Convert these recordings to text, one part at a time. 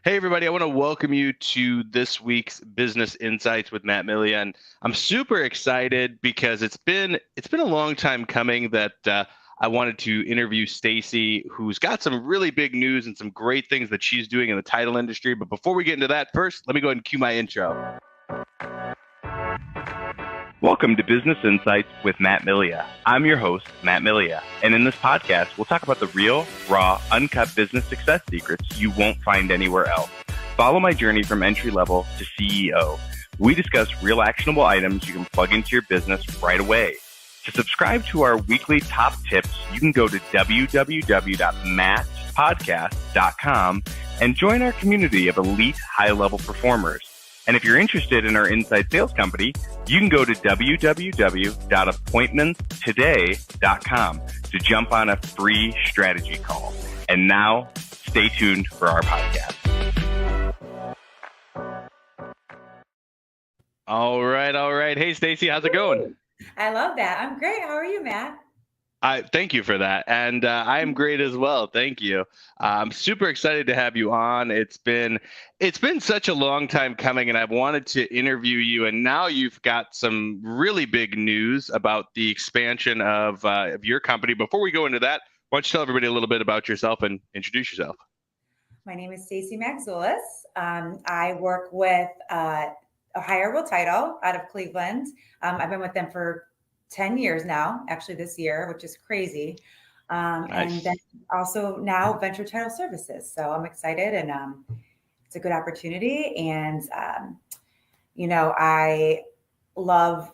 Hey everybody, I want to welcome you to this week's Business Insights with Matt Milia, and I'm super excited because it's been a long time coming that I wanted to interview Stacey, who's got some really big news and some great things that she's doing in the title industry. But before we get into that, first, let me go ahead and cue my intro. Welcome to Business Insights with Matt Milia. I'm your host, Matt Milia, and in this podcast, we'll talk about the real, raw, uncut business success secrets you won't find anywhere else. Follow my journey from entry level to CEO. We discuss real actionable items you can plug into your business right away. To subscribe to our weekly top tips, you can go to www.mattpodcast.com and join our community of elite high-level performers. And if you're interested in our inside sales company, you can go to www.appointmentstoday.com to jump on a free strategy call. And now, stay tuned for our podcast. All right. Hey, Stacey, how's it going? I love that. I'm great. How are you, Matt? Thank you for that. And I am great as well. Thank you. I'm super excited to have you on. It's been such a long time coming, and I've wanted to interview you. And now you've got some really big news about the expansion of your company. Before we go into that, why don't you tell everybody a little bit about yourself and introduce yourself? My name is Stacey Maczulis. I work with Ohio Real Title out of Cleveland. I've been with them for 10 years now, actually this year, which is crazy. Nice. And then also now Venture Title Services. So I'm excited, and it's a good opportunity. And, I love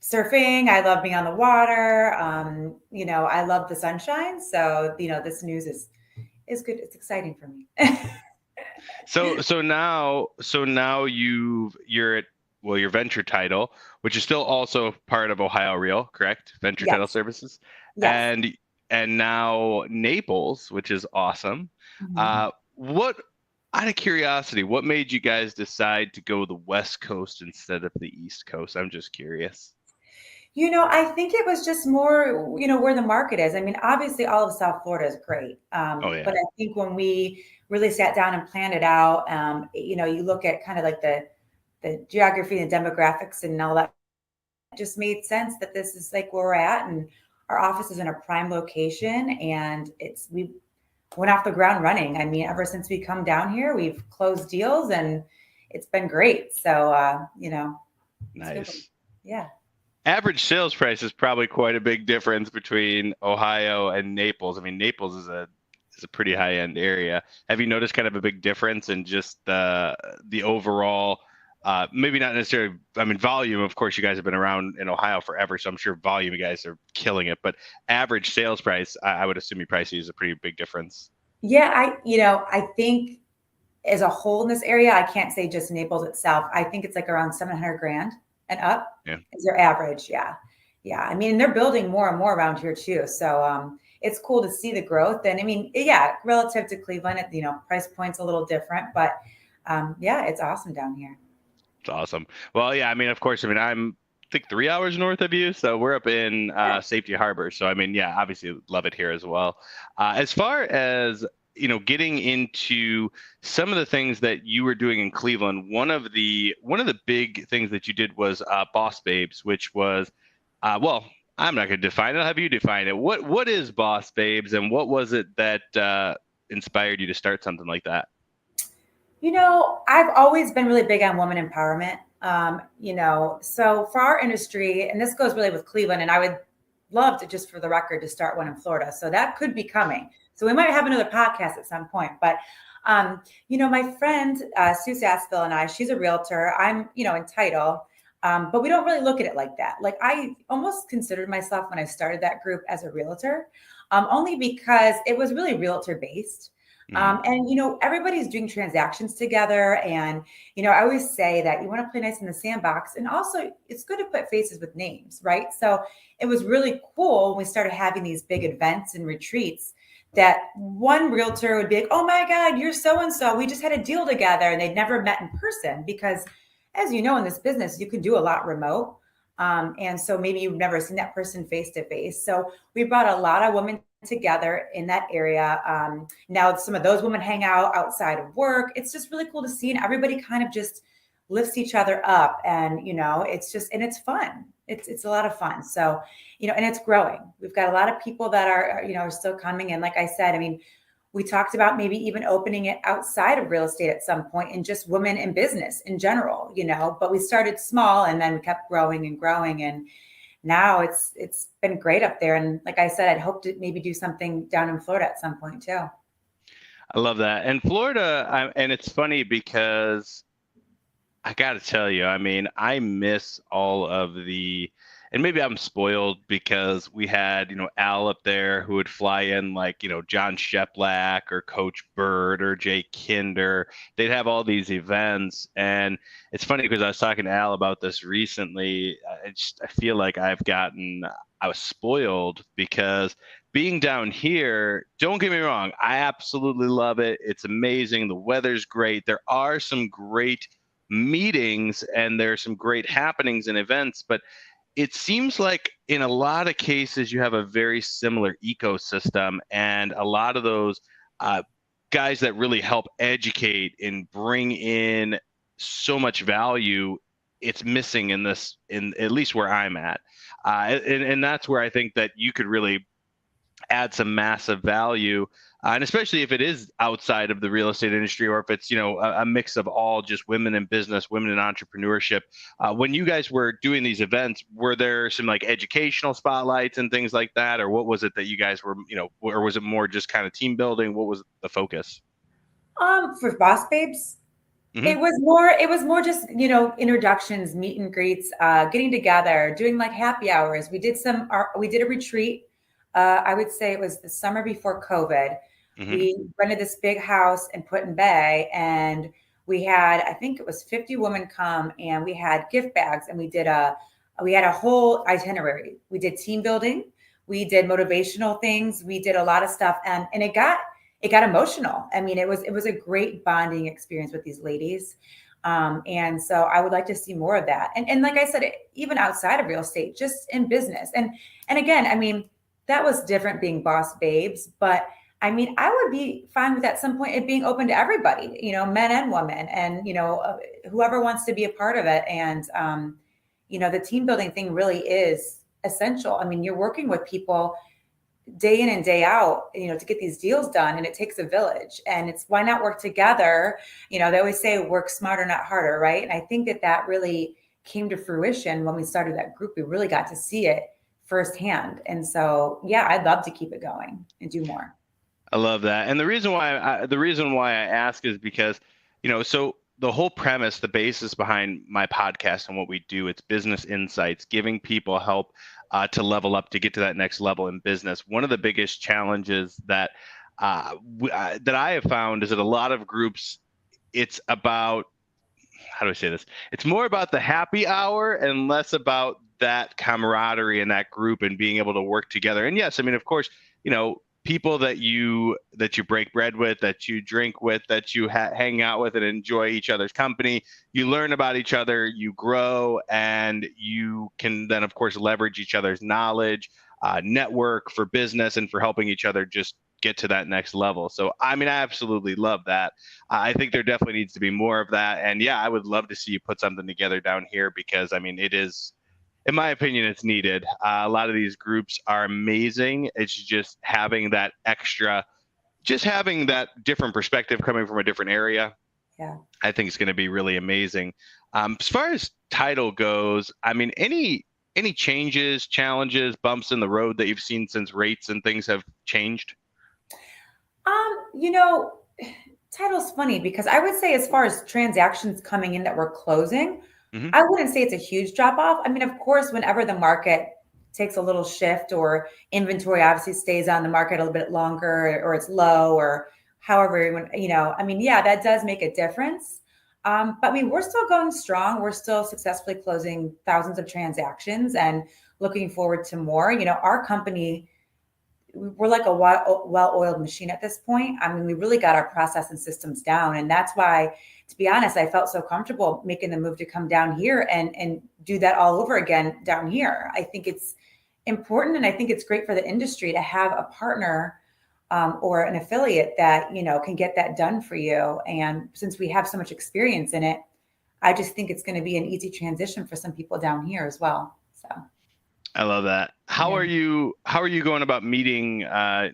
surfing. I love being on the water. I love the sunshine. So, this news is good. It's exciting for me. So now you're at your Venture Title, which is still also part of Ohio Real, correct? Venture Yes. Title Services. Yes. And now Naples, which is awesome. Mm-hmm. What, out of curiosity, what made you guys decide to go the West Coast instead of the East Coast? I'm just curious. I think it was just more, where the market is. I mean, obviously all of South Florida is great. Oh, yeah. But I think when we really sat down and planned it out, you look at kind of like the geography and demographics and all that, it just made sense that this is like where we're at, and our office is in a prime location, and we went off the ground running. I mean, ever since we come down here, we've closed deals, and it's been great. So, Nice. Yeah. Average sales price is probably quite a big difference between Ohio and Naples. I mean, Naples is a pretty high end area. Have you noticed kind of a big difference in just the overall? Maybe not necessarily. I mean, volume. Of course, you guys have been around in Ohio forever, so I'm sure volume, you guys are killing it. But average sales price, I would assume you probably see is a pretty big difference. Yeah, I think as a whole in this area, I can't say just Naples itself. I think it's like around 700 grand and up is their average. Yeah. I mean, they're building more and more around here too. So it's cool to see the growth. And I mean, relative to Cleveland, price point's a little different, but it's awesome down here. It's awesome. Well, yeah, I mean, of course, I'm I think 3 hours north of you, so we're up in Safety Harbor. So I mean, yeah, obviously love it here as well. As far as getting into some of the things that you were doing in Cleveland, one of the big things that you did was Boss Babes, which was, well, I'm not going to define it. I'll have you define it. What is Boss Babes, and what was it that inspired you to start something like that? I've always been really big on women empowerment. So for our industry, and this goes really with Cleveland, and I would love to, just for the record, to start one in Florida. So that could be coming. So we might have another podcast at some point. But, my friend, Sue Sassville, and she's a realtor. I'm, in title, but we don't really look at it like that. Like, I almost considered myself when I started that group as a realtor, only because it was really realtor based. And everybody's doing transactions together. And, I always say that you want to play nice in the sandbox. And also, it's good to put faces with names, right? So it was really cool when we started having these big events and retreats that one realtor would be like, oh my God, you're so-and-so. We just had a deal together. And they'd never met in person because, as you know, in this business, you can do a lot remote. And so maybe you've never seen that person face to face. So we brought a lot of women together in that area. Now some of those women hang out outside of work. It's just really cool to see, and everybody kind of just lifts each other up, and it's just, and it's fun. It's a lot of fun. So, and it's growing. We've got a lot of people that are still coming. And like I said, I mean, we talked about maybe even opening it outside of real estate at some point, and just women in business in general, but we started small and then we kept growing and growing. And now it's been great up there. And like I said, I'd hope to maybe do something down in Florida at some point too. I love that. And Florida, and it's funny because I got to tell you, I mean, I miss all of and maybe I'm spoiled because we had, Al up there who would fly in like, John Sheplack or Coach Bird or Jay Kinder. They'd have all these events. And it's funny because I was talking to Al about this recently. I feel like I was spoiled because being down here, don't get me wrong, I absolutely love it. It's amazing. The weather's great. There are some great meetings and there's some great happenings and events, but it seems like in a lot of cases you have a very similar ecosystem, and a lot of those guys that really help educate and bring in so much value, it's missing in at least where I'm at, and that's where I think that you could really add some massive value, and especially if it is outside of the real estate industry, or if it's a mix of all just women in business, women in entrepreneurship. When you guys were doing these events, were there some like educational spotlights and things like that, or what was it that you guys were, or was it more just kind of team building? What was the focus? For Boss Babes, Mm-hmm. it was more just, introductions, meet and greets, getting together, doing like happy hours. We did a retreat. I would say it was the summer before COVID. Mm-hmm. We rented this big house in Put-in-Bay, and we had, I think it was 50 women come, and we had gift bags, and we had a whole itinerary. We did team building, we did motivational things, we did a lot of stuff, and it got emotional. I mean, it was a great bonding experience with these ladies. And so I would like to see more of that. And like I said, even outside of real estate, just in business. And again, I mean, that was different being Boss Babes, but I mean, I would be fine with at some point it being open to everybody, men and women, and, whoever wants to be a part of it. And, the team building thing really is essential. I mean, you're working with people day in and day out, to get these deals done, and it takes a village, and it's, why not work together? They always say work smarter, not harder. Right. And I think that really came to fruition when we started that group. We really got to see it firsthand. And so, yeah, I'd love to keep it going and do more. I love that. And the reason why I ask is because, so the whole premise, the basis behind my podcast and what we do, it's business insights, giving people help to level up, to get to that next level in business. One of the biggest challenges that that I have found is that a lot of groups, it's about, how do I say this? It's more about the happy hour and less about that camaraderie in that group and being able to work together. And yes, I mean, of course, people that you break bread with, that you drink with, that you hang out with and enjoy each other's company, you learn about each other, you grow, and you can then, of course, leverage each other's knowledge, network for business and for helping each other just get to that next level. So, I mean, I absolutely love that. I think there definitely needs to be more of that. And yeah, I would love to see you put something together down here because, I mean, it is, in my opinion, it's needed. A lot of these groups are amazing. It's just having that different perspective coming from a different area. Yeah, I think it's going to be really amazing. As far as title goes, I mean, any changes, challenges, bumps in the road that you've seen since rates and things have changed? Title's funny because I would say as far as transactions coming in that we're closing, Mm-hmm. I wouldn't say it's a huge drop off. I mean, of course, whenever the market takes a little shift or inventory obviously stays on the market a little bit longer or it's low or however, I mean, yeah, that does make a difference. But I mean, we're still going strong. We're still successfully closing thousands of transactions and looking forward to more. Our company, we're like a well-oiled machine at this point. I mean, we really got our process and systems down. And that's why, to be honest, I felt so comfortable making the move to come down here and do that all over again down here. I think it's important. And I think it's great for the industry to have a partner or an affiliate that, can get that done for you. And since we have so much experience in it, I just think it's going to be an easy transition for some people down here as well. So, I love that. How yeah. are you going about meeting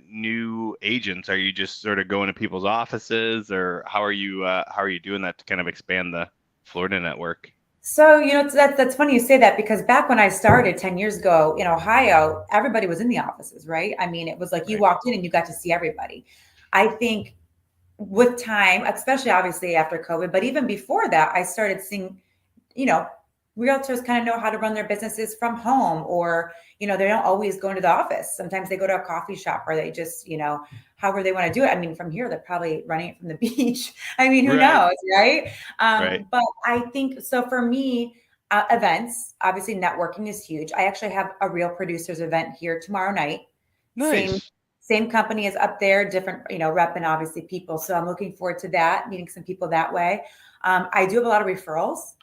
new agents? Are you just sort of going to people's offices, or how are you doing that to kind of expand the Florida network? So, that's funny you say that because back when I started 10 years ago in Ohio, everybody was in the offices, right? I mean, it was like you Right. walked in and you got to see everybody. I think with time, especially obviously after COVID, but even before that, I started seeing, you know, realtors kind of know how to run their businesses from home, or, they don't always go into the office. Sometimes they go to a coffee shop, or they just, however they want to do it. I mean, from here, they're probably running it from the beach. I mean, who Right. knows, right? Right. But I think so for me, events, obviously networking is huge. I actually have a Real Producers event here tomorrow night. Same Nice. same company is up there, different, rep and obviously people. So I'm looking forward to that, meeting some people that way. I do have a lot of referrals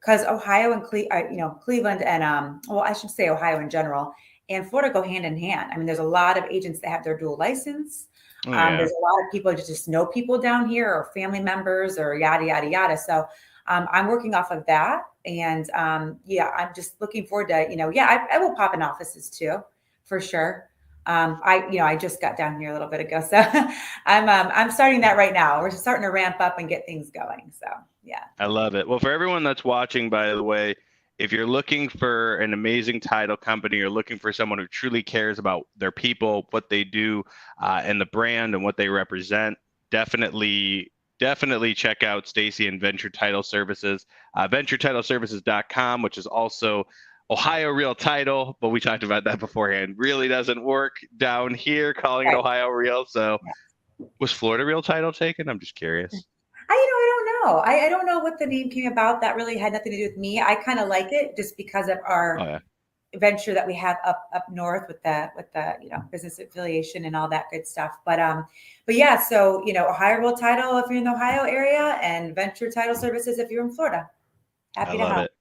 because Ohio and Cleveland and well, I should say Ohio in general and Florida go hand in hand. I mean, there's a lot of agents that have their dual license. Oh yeah. There's a lot of people that just know people down here or family members or yada yada yada. So I'm working off of that, and yeah, I'm just looking forward to yeah, I will pop in offices too, for sure. I just got down here a little bit ago, so I'm starting that right now. We're starting to ramp up and get things going. So yeah. I love it. Well, for everyone that's watching, by the way, if you're looking for an amazing title company, or looking for someone who truly cares about their people, what they do, and the brand and what they represent, definitely check out Stacey and Venture Title Services, venturetitleservices.com, which is also Ohio Real Title, but we talked about that beforehand. Really doesn't work down here calling it Right. Ohio Real. So Yeah. was Florida Real Title taken? I'm just curious. I don't know. I don't know what the name came about. That really had nothing to do with me. I kind of like it just because of Oh our yeah. venture that we have up north with the business affiliation and all that good stuff. But yeah, so Ohio Real Title if you're in the Ohio area, and Venture Title Services if you're in Florida. I Happy to love help. it.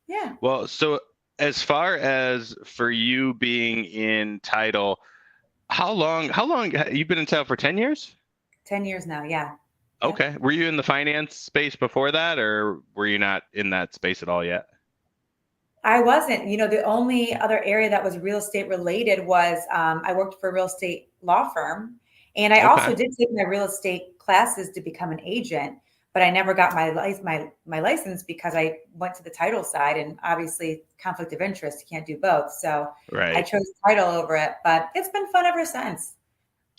Yeah, Well, so as far as for you being in title, how long you've been in title for 10 years? 10 years now. Yeah. Yep. Okay. Were you in the finance space before that, or were you not in that space at all yet? I wasn't. The only other area that was real estate related was I worked for a real estate law firm, and I Okay. also did take my real estate classes to become an agent. But I never got my license because I went to the title side, and obviously conflict of interest. You can't do both, so I Right. chose title over it. But it's been fun ever since.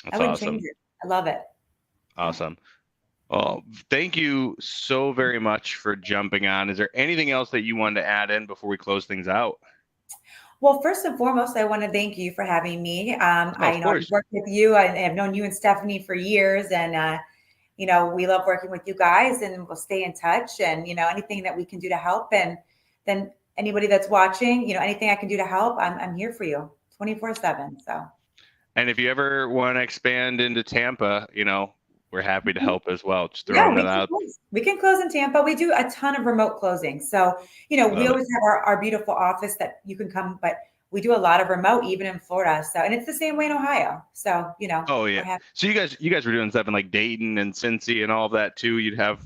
I That's wouldn't change awesome. it. I love it. Yeah. Awesome. Well, thank you so very much for jumping on. Is there anything else that you wanted to add in before we close things out? Well, first and foremost, I want to thank you for having me. Oh, of I've course. worked with you. I've known you and Stephanie for years, and we love working with you guys, and we'll stay in touch. And anything that we can do to help, and then anybody that's watching, anything I can do to help, I'm here for you, 24/7. So. And if you ever want to expand into Tampa, we're happy to help as well. Just Yeah, throwing that out. We can close in Tampa. We do a ton of remote closings. So, we Love it. always have our beautiful office that you can come, but we do a lot of remote even in Florida. So, and it's the same way in Ohio. So, Oh we're yeah. happy. So you guys were doing stuff in like Dayton and Cincy and all of that too. You'd have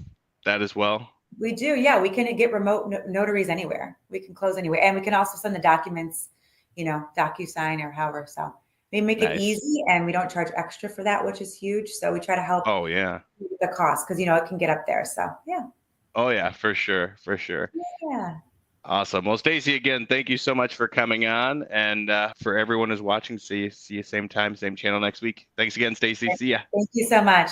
that as well. We do. Yeah, we can get remote notaries anywhere. We can close anywhere. And we can also send the documents, DocuSign or however. So we make it Nice. easy, and we don't charge extra for that, which is huge. So we try to help Oh yeah. with the cost because, it can get up there. So, yeah. Oh yeah, for sure, for sure. Yeah. Awesome. Well, Stacey, again, thank you so much for coming on, and for everyone who's watching, see you same time, same channel next week. Thanks again, Stacey. See ya. Thank you so much.